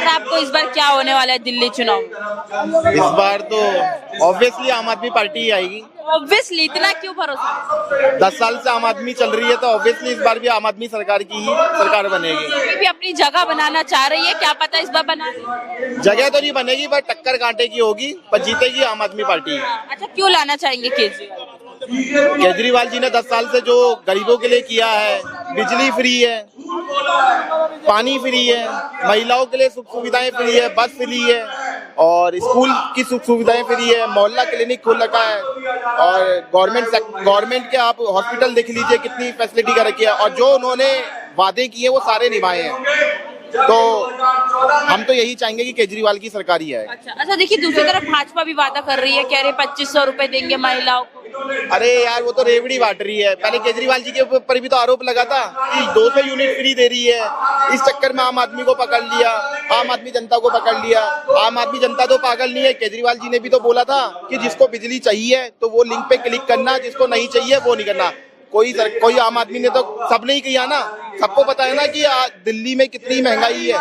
है आपको इस बार क्या होने वाला है दिल्ली चुनाव में? इस बार तो ऑब्वियसली आम आदमी पार्टी ही आएगी। ऑब्वियसली, इतना क्यों भरोसा? 10 साल से आम आदमी चल रही है तो ऑब्वियसली इस बार भी आम आदमी सरकार की ही सरकार बनेगी। बीजेपी भी अपनी जगह बनाना चाह रही है, क्या पता इस बार बना ले। जगह तो नहीं बनेगी पर टक्कर कांटे की होगी, पर जीतेगी आम आदमी पार्टी। अच्छा, क्यों लाना चाहेंगे केजरीवाल? केजरीवाल जी ने 10 साल से जो गरीबों के लिए किया है, बिजली फ्री है, पानी फ्री है, महिलाओं के लिए सुख सुविधाएं फ्री है, बस फ्री है और स्कूल की सुख सुविधाएं फ्री है, मोहल्ला क्लिनिक खोल रखा है और गवर्नमेंट के आप हॉस्पिटल देख लीजिए कितनी फैसिलिटी कर रखी है और जो उन्होंने वादे किए वो सारे निभाए हैं। तो हम तो यही चाहेंगे कि केजरीवाल की सरकार ही आए। अच्छा, देखिए दूसरी तरफ भाजपा भी वादा कर रही है, कह रहे 2500 रुपए देंगे महिलाओं को। अरे यार वो तो रेवड़ी बांट रही है। पहले केजरीवाल जी के ऊपर भी तो आरोप लगा था कि 200 यूनिट फ्री दे रही है। इस चक्कर में आम आदमी को पकड़ लिया, आम आदमी जनता को पकड़ लिया। आम आदमी जनता तो पागल नहीं है। केजरीवाल जी ने भी तो बोला था कि जिसको बिजली चाहिए तो वो लिंक पे क्लिक करना, जिसको नहीं चाहिए वो नहीं करना। कोई आम आदमी ने तो सबने ही किया ना। सबको पता है ना कि दिल्ली में कितनी महंगाई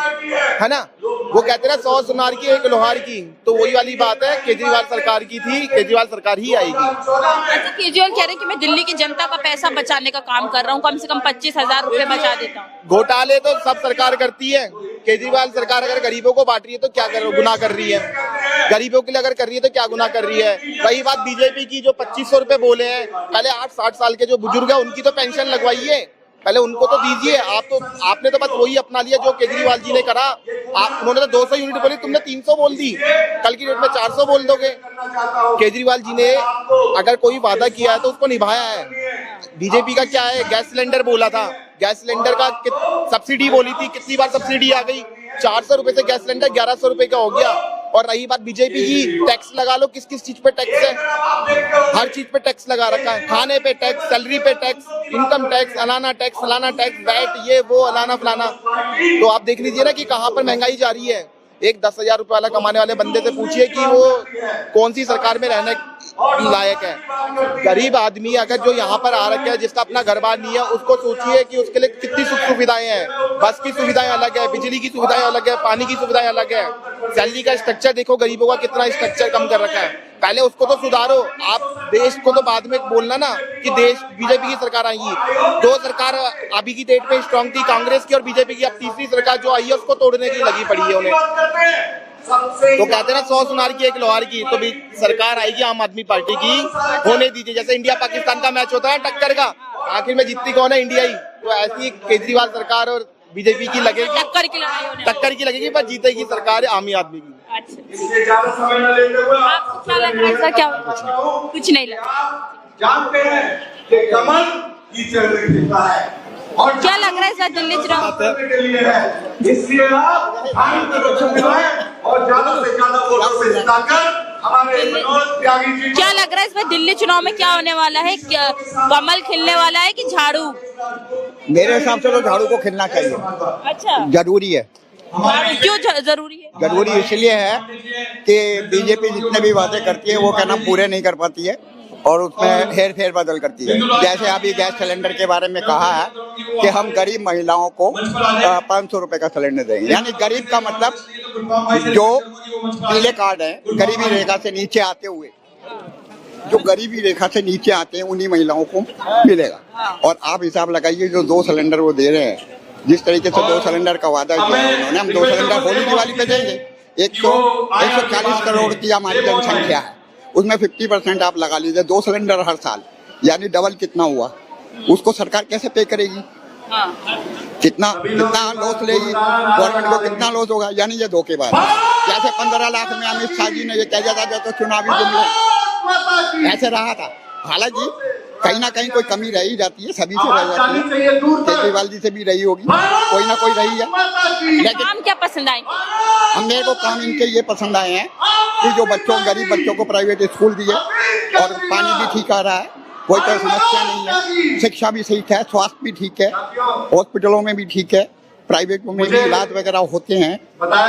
है ना। वो कहते हैं ना 100 सुनार की 1 लोहार की, तो वही वाली बात है। केजरीवाल सरकार की थी, केजरीवाल सरकार ही आएगी। अच्छा, केजरीवाल कह रहे हैं कि मैं दिल्ली की जनता का पैसा बचाने का काम कर रहा हूँ, कम से कम 25,000 रुपए बचा देता हूँ। घोटाले तो सब सरकार करती है। केजरीवाल सरकार अगर गरीबों को बांट रही है तो क्या गुनाह कर रही है? गरीबों के लिए अगर कर रही है तो क्या गुनाह कर रही है? रही बात बीजेपी की, जो 2500 रुपए बोले हैं, पहले 60 साल के जो बुजुर्ग है उनकी तो पेंशन लगवाइए, पहले उनको तो दीजिए। आपने तो बस वही अपना लिया जो केजरीवाल जी ने करा। उन्होंने तो 200 यूनिट बोली, तुमने 300 बोल दी, कल की डेट में 400 बोल दोगे। केजरीवाल जी ने अगर कोई वादा किया है तो उसको निभाया है। बीजेपी का क्या है, गैस सिलेंडर बोला था, गैस सिलेंडर का सब्सिडी बोली थी, कितनी बार सब्सिडी आ गई। 400 रुपए से गैस सिलेंडर 1100 रुपए का हो गया। और रही बात बीजेपी की, टैक्स लगा लो, किस किस चीज पे टैक्स है? हर चीज पे टैक्स लगा रखा है। खाने पे टैक्स, सैलरी पे टैक्स, इनकम टैक्स, अलाना टैक्स, फलाना टैक्स, वैट, ये वो अलाना फलाना। तो आप देख लीजिए ना कि कहाँ पर महंगाई जा रही है। एक 10,000 रुपए वाला कमाने वाले बंदे से पूछिए कि वो कौन सी सरकार में रहने लायक है। गरीब आदमी अगर जो यहाँ पर आ रखे है, जिसका अपना घर बार नहीं है, उसको सोचिए कि उसके लिए कितनी सुख सुविधाएं हैं। बस की सुविधाएं अलग है, बिजली की सुविधाएं अलग है, पानी की सुविधाएं अलग है। सैलरी का स्ट्रक्चर देखो, गरीबों का कितना स्ट्रक्चर कम कर रखा है। पहले उसको तो सुधारो। आप देश को तो बाद में बोलना ना कि देश बीजेपी की सरकार आएगी। 2 सरकार अभी की डेट में स्ट्रांग थी, कांग्रेस की और बीजेपी की। अब तीसरी सरकार जो आई है उसको तोड़ने की लगी पड़ी है उन्हें। तो कहते हैं ना 100 सुनार की 1 लोहार की, तो भी सरकार आएगी आम आदमी पार्टी की। होने दीजिए, जैसे इंडिया पाकिस्तान का मैच होता है टक्कर का, आखिर में जीतती कौन है? इंडिया ही। तो ऐसी केजरीवाल सरकार और बीजेपी की लगेगी, टक्कर की लगेगी, पर जीतेगी सरकार आम आदमी की। आपको क्या लग रहा है सर? क्या कुछ नहीं लग रहा? जानते हैं कि कमल कीचड़ में खिलता है और क्या लग रहा है सर दिल्ली चुनाव? इसलिए आप और ज्यादा से ज्यादा वोटों से जिताकर हमारे मनोज त्यागी जी। क्या लग रहा है इसमें दिल्ली चुनाव में क्या होने वाला है? कमल खिलने वाला है कि झाड़ू? मेरे हिसाब से तो झाड़ू को खिलना चाहिए। अच्छा, जरूरी है। क्यों जरूरी है? जरूरी इसलिए है कि बीजेपी जितने भी वादे करती है वो कहना पूरे नहीं कर पाती है और उसमें हेर फेर बदल करती है। जैसे अभी गैस सिलेंडर के बारे में कहा है कि हम गरीब महिलाओं को 500 रुपए का सिलेंडर देंगे। यानी गरीब का मतलब जो पीले कार्ड है, गरीबी रेखा से नीचे आते हुए, जो गरीबी रेखा से नीचे आते हैं उन्हीं महिलाओं को मिलेगा। और आप हिसाब लगाइए जो 2 सिलेंडर वो दे रहे हैं, जिस तरीके से 2 सिलेंडर का वादा किया है उन्होंने, हम 2 सिलेंडर होली दिवाली पे देंगे। 140 करोड़ की हमारी जनसंख्या है, उसमें 50% आप लगा लीजिए, 2 सिलेंडर हर साल, यानी डबल कितना हुआ? उसको सरकार कैसे पे करेगी? कितना लॉस लेगी गवर्नमेंट को? कितना लॉस होगा? यानी ये धोखेबाज है। जैसे 15 लाख में अमित शाह जी ने ये कह दिया था तो चुनावी जुमले ऐसे रहा था। हालांकि कहीं ना कहीं कोई कमी रह ही जाती है, सभी से रह जाती है, केजरीवाल जी से भी रही होगी, कोई ना कोई रही है। लेकिन काम क्या पसंद आए? मेरे को काम इनके ये पसंद आए हैं कि जो गरीब बच्चों को प्राइवेट स्कूल दिए और पानी भी ठीक आ रहा है, कोई तो समस्या नहीं है, शिक्षा भी ठीक है, स्वास्थ्य भी ठीक है, हॉस्पिटलों में भी ठीक है, प्राइवेट में भी इलाज वगैरह होते हैं।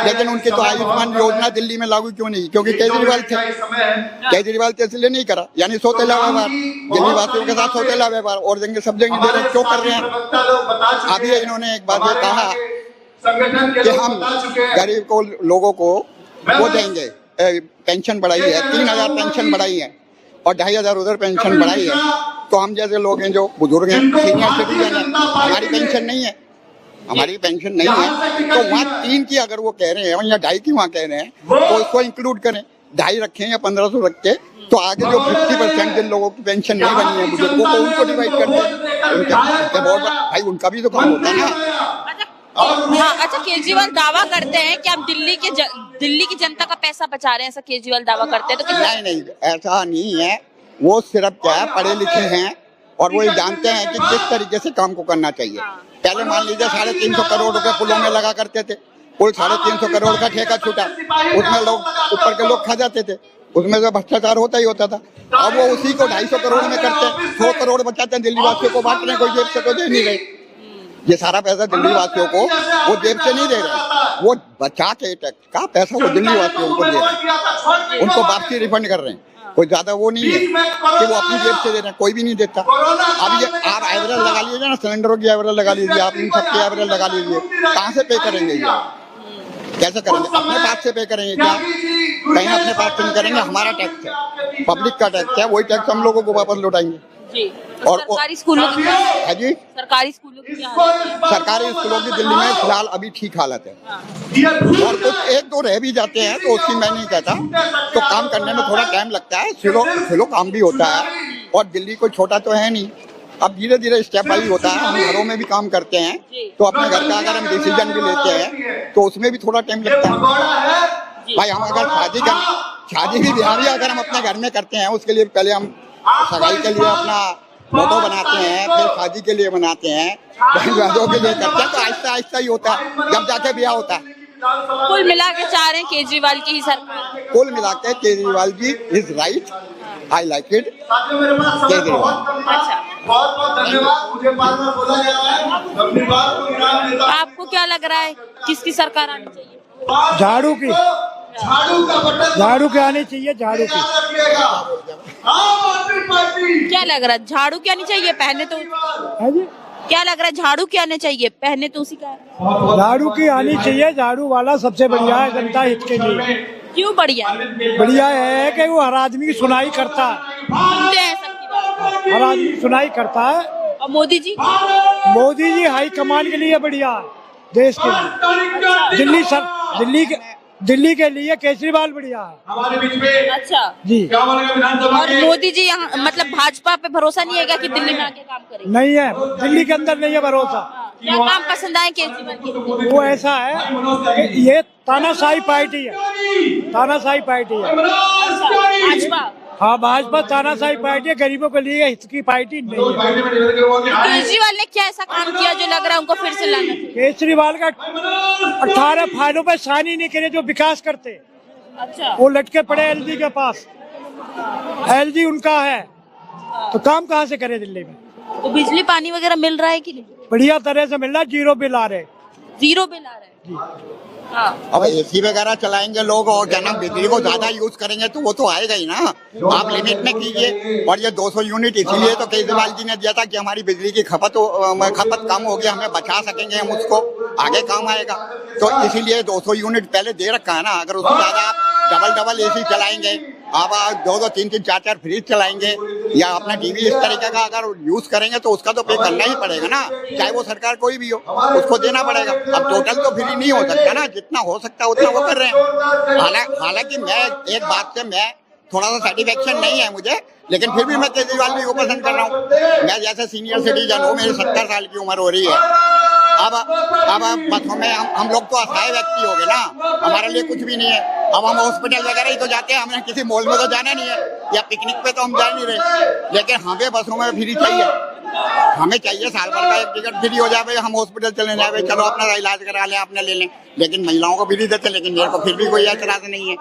लेकिन उनकी तो आयुष्मान योजना दिल्ली में लागू क्यों नहीं? क्योंकि केजरीवाल तो इसलिए नहीं करा, यानी सौतेला व्यवहार, दिल्ली वासियों के साथ सौतेला व्यवहार और देंगे सब जगह दे रहे, क्यों कर रहे हैं? अभी इन्होंने एक बात ये कहा संगठन के कि लोग हम बता चुके हैं। गरीब को लोगों को वो देंगे, पेंशन बढ़ाई है, 3000 पेंशन बढ़ाई है और 2500 उधर पेंशन बढ़ाई है। तो हम जैसे लोग हैं जो बुजुर्ग हैं, सीनियर सिटीजन है, हमारी पेंशन नहीं है, हमारी पेंशन नहीं है। तो वहाँ 3 की अगर वो कह रहे हैं या 2.5 की वहाँ कह रहे हैं तो उसको इंक्लूड करें, 2.5 रखें या 1500 रख के, तो आगे जो 50% जिन लोगों की पेंशन नहीं बनी है बुजुर्गों को, उनको डिवाइड करते हैं। उनके बहुत भाई उनका भी तो काम होता है ना। हाँ, अच्छा केजरीवाल दावा करते हैं कि आप दिल्ली की जनता का पैसा बचा रहे हैं, ऐसा केजरीवाल दावा करते हैं, तो कितना? नहीं, ऐसा नहीं है। वो सिर्फ क्या है, पढ़े लिखे हैं और वो ये जानते हैं कि किस तरीके से काम को करना चाहिए। पहले मान लीजिए 350 करोड़ रुपए पुलों में लगा करते थे, पुल 350 करोड़ का ठेका छूटा, उसमें लोग ऊपर के लोग खा जाते थे, उसमें तो भ्रष्टाचार होता ही होता था। अब वो उसी को 250 करोड़ में करते हैं, 100 करोड़ बचाते हैं, दिल्ली वासियों को बांट रहे हैं, कोई जेब से तो दे नहीं रहे। ये सारा पैसा दिल्ली वासियों को वो जेब से नहीं दे रहे, वो बचा के टैक्स का पैसा वो दिल्ली वासियों को दे रहे हैं, उनको वापसी रिफंड कर रहे हैं। कोई ज्यादा वो नहीं है कि वो अपनी जेब से दे रहे हैं, कोई भी नहीं देता। अब ये आप एवरेज लगा लीजिए ना, सिलेंडरों की एवरेज लगा लीजिए, आप इन सब की एवरेज लगा लीजिए, कहाँ से पे करेंगे ये? कैसे करेंगे? अपने पास से पे करेंगे क्या? कहीं अपने पास से नहीं करेंगे। हमारा टैक्स है, पब्लिक का टैक्स है, वही टैक्स हम लोगों को वापस लौटाएंगे। जी। और सरकारी स्कूलों की है जी, सरकारी स्कूलों की क्या हालत है? सरकारी स्कूलों की दिल्ली में फिलहाल अभी ठीक हालत है, और कुछ 1-2 रह भी जाते हैं तो उसकी मैं नहीं कहता, तो काम करने में थोड़ा टाइम लगता है, स्लो काम भी होता है। और दिल्ली कोई छोटा तो है नहीं, अब धीरे धीरे स्टेप वाइज होता है। हम घरों में भी काम करते हैं, तो अपने घर का अगर हम डिसीजन भी लेते हैं तो उसमें भी थोड़ा टाइम लगता है। भाई हम अगर शादी भी ब्याह भी अगर हम अपने घर में करते हैं, उसके लिए पहले हम सगाई के लिए अपना फोटो बनाते हैं, फिर शादी के लिए बनाते हैं, बहन के लिए करते हैं, तो आहिस्ता आहिस्ता ही होता है, जब जाके ब्याह होता है। कुल मिला के चाह रहे हैं केजरीवाल की ही सरकार? कुल मिला के Kejriwal ji is right, I like it Kejriwal. अच्छा, बहुत बहुत धन्यवाद। मुझे बार बार बोला जा रहा है, अपनी बात को विराम देता हूं। आपको क्या लग रहा है किसकी सरकार आनी चाहिए? झाड़ू की, झाड़ू का बटन झाड़ू की आनी चाहिए, झाड़ू की। रखिएगा। आम आदमी पार्टी क्या लग रहा है झाड़ू क्या आनी चाहिए? पहने तो है जी, क्या लग रहा है झाड़ू क्या आने चाहिए? पहने तो उसी का है। झाड़ू की आनी चाहिए, झाड़ू वाला सबसे बढ़िया है जनता हित के लिए। क्यों बढ़िया? बढ़िया है कि वो हर आदमी की सुनाई करता है, सुनते हैं सबकी बात। हर आदमी की सुनाई करता है। और मोदी जी? मोदी जी हाई कमान के लिए बढ़िया है, देश के लिए। दिल्ली के लिए केजरीवाल बढ़िया है हमारे बीच में। अच्छा जी। क्या बोलेगा विधानसभा और मोदी जी यहाँ मतलब भाजपा पे भरोसा नहीं है कि दिल्ली में आके काम करेंगे? नहीं है, दिल्ली के अंदर नहीं है भरोसा। क्या काम पसंद आए केजरीवाल के? वो ऐसा है कि ये तानाशाही पार्टी है, तानाशाही पार्टी है। भाजपा? हाँ, भाजपा तानाशाही पार्टी है, गरीबों के लिए हित की पार्टी नहीं है। केजरीवाल ने क्या ऐसा काम किया जो लग रहा है उनको फिर से लाना चाहिए? केजरीवाल का 18 फाइलों पे साइन ही नहीं करे जो विकास करते। अच्छा, वो लटके पड़े एलजी के पास, एलजी उनका है, तो काम कहाँ से करे दिल्ली में? तो बिजली पानी वगैरह मिल रहा है कि नहीं? बढ़िया तरह से मिल रहा है, 0 बिल आ रहे। 0 बिल आ रहा है? हाँ। अब एसी वगैरह चलाएंगे लोग और क्या ना, बिजली को ज्यादा यूज करेंगे तो वो तो आएगा ही ना। आप लिमिट में कीजिए। और ये 200 यूनिट इसीलिए तो केजरीवाल जी ने दिया था कि हमारी बिजली की खपत कम होगी, हमें बचा सकेंगे हम उसको, आगे काम आएगा। तो इसीलिए 200 यूनिट पहले दे रखा है ना। अगर उससे ज्यादा आप डबल एसी चलाएंगे, आप 2-2, 3-3, 4-4 फ्रिज चलाएंगे या अपना टीवी इस तरीके का अगर यूज करेंगे तो उसका तो पे करना ही पड़ेगा ना, चाहे वो सरकार कोई भी हो, उसको देना पड़ेगा। अब टोटल तो फ्री नहीं हो सकता ना, जितना हो सकता है उतना वो कर रहे हैं। हालांकि मैं एक बात से मैं थोड़ा सा सेटिस्फेक्शन नहीं है मुझे, लेकिन फिर भी मैं केजरीवाल जी को पसंद कर रहा हूँ। मैं जैसे सीनियर सिटीजन हूँ, मेरी 70 साल की उम्र हो रही है। अब बसों में हम लोग तो असहाय व्यक्ति हो गए ना, हमारे लिए कुछ भी नहीं है। अब हम हॉस्पिटल वगैरह ही तो जाते हैं, हमें किसी मॉल में तो जाना नहीं है, या पिकनिक पे तो हम जा नहीं रहे। लेकिन हमें बसों में फ्री चाहिए, हमें चाहिए साल भर का एक टिकट फ्री हो जाए, हम हॉस्पिटल चले जाए, चलो अपना इलाज करा लें, अपने ले लें। लेकिन महिलाओं को फ्री देते, लेकिन मेरे को फिर भी कोई ऐतराज नहीं है।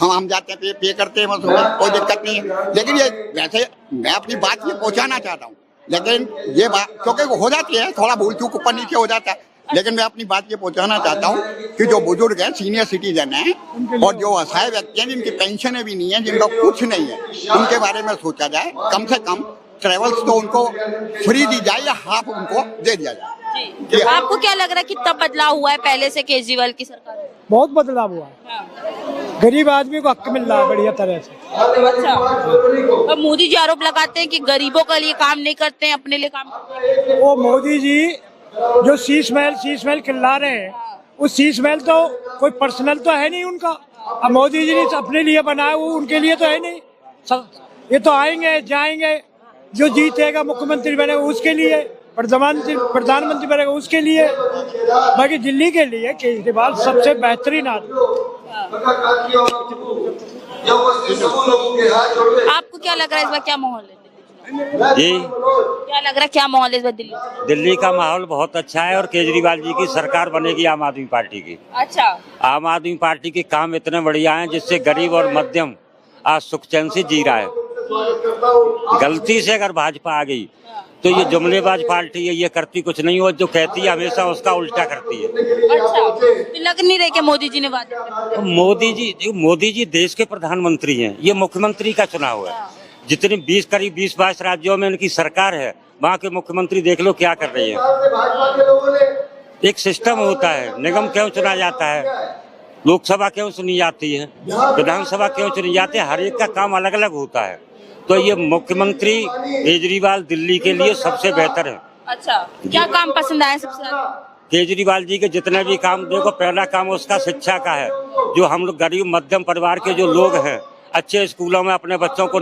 हम जाते हैं, पे करते हैं, बस कोई दिक्कत नहीं है। लेकिन ये वैसे मैं अपनी बात ये पहुँचाना चाहता हूँ, लेकिन ये बात क्योंकि हो जाती है, थोड़ा भूल चूक ऊपर नीचे हो जाता है, लेकिन मैं अपनी बात ये पहुंचाना चाहता हूँ कि जो बुजुर्ग हैं, सीनियर सिटीजन हैं, और जो असहाय व्यक्ति हैं जिनकी पेंशनें भी नहीं है, जिनका कुछ नहीं है, उनके बारे में सोचा जाए। कम से कम ट्रेवल्स तो उनको फ्री दी जाए या हाफ उनको दे दिया जाए। जी। आपको क्या लग रहा है कितना बदलाव हुआ है पहले से केजरीवाल की सरकार में? बहुत बदलाव हुआ है। हाँ। गरीब आदमी को हक मिल रहा है बढ़िया तरह से। अच्छा। और मोदी जी आरोप लगाते हैं कि गरीबों के लिए काम नहीं करते हैं, अपने लिए काम करते हैं। वो मोदी जी जो शीश महल खिला रहे हैं, उस शीश महल तो कोई पर्सनल तो है नहीं उनका। अब मोदी जी ने अपने लिए बनाया, वो उनके लिए तो है नहीं। ये तो आएंगे जाएंगे, जो जीतेगा मुख्यमंत्री बनेगा उसके लिए, प्रधानमंत्री बनेगा उसके लिए। बाकी दिल्ली के लिए केजरीवाल सबसे बेहतरीन आदमी। आपको क्या लग रहा है इस बार क्या माहौल है? जी, क्या लग रहा है क्या माहौल है इस बार दिल्ली? दिल्ली का माहौल बहुत अच्छा है और केजरीवाल जी की सरकार बनेगी आम आदमी पार्टी की। अच्छा। आम आदमी पार्टी के काम इतने बढ़िया हैं जिससे गरीब और मध्यम आज सुख चैन से जी रहा है। गलती से अगर भाजपा आ गई तो ये जुमलेबाज पार्टी है, ये करती कुछ नहीं, हो जो कहती है हमेशा उसका उल्टा करती है। अच्छा, तो लग नहीं रहे कि मोदी जी ने वादा किया? तो मोदी जी देश के प्रधानमंत्री हैं, ये मुख्यमंत्री का चुनाव है। जितनी 20-22 राज्यों में इनकी सरकार है, वहाँ के मुख्यमंत्री देख लो क्या कर रही है। एक सिस्टम होता है, निगम क्यों चुना जाता है, लोकसभा क्यों चुनी जाती है, विधानसभा क्यों चुनी जाती है, हर एक का काम अलग अलग होता है। तो ये मुख्यमंत्री केजरीवाल दिल्ली के लिए सबसे बेहतर है। अच्छा, क्या काम पसंद आया सबसे ज्यादा? केजरीवाल जी के जितने भी काम, देखो पहला काम उसका शिक्षा का है। जो हम लोग गरीब मध्यम परिवार के जो लोग हैं, अच्छे स्कूलों में अपने बच्चों को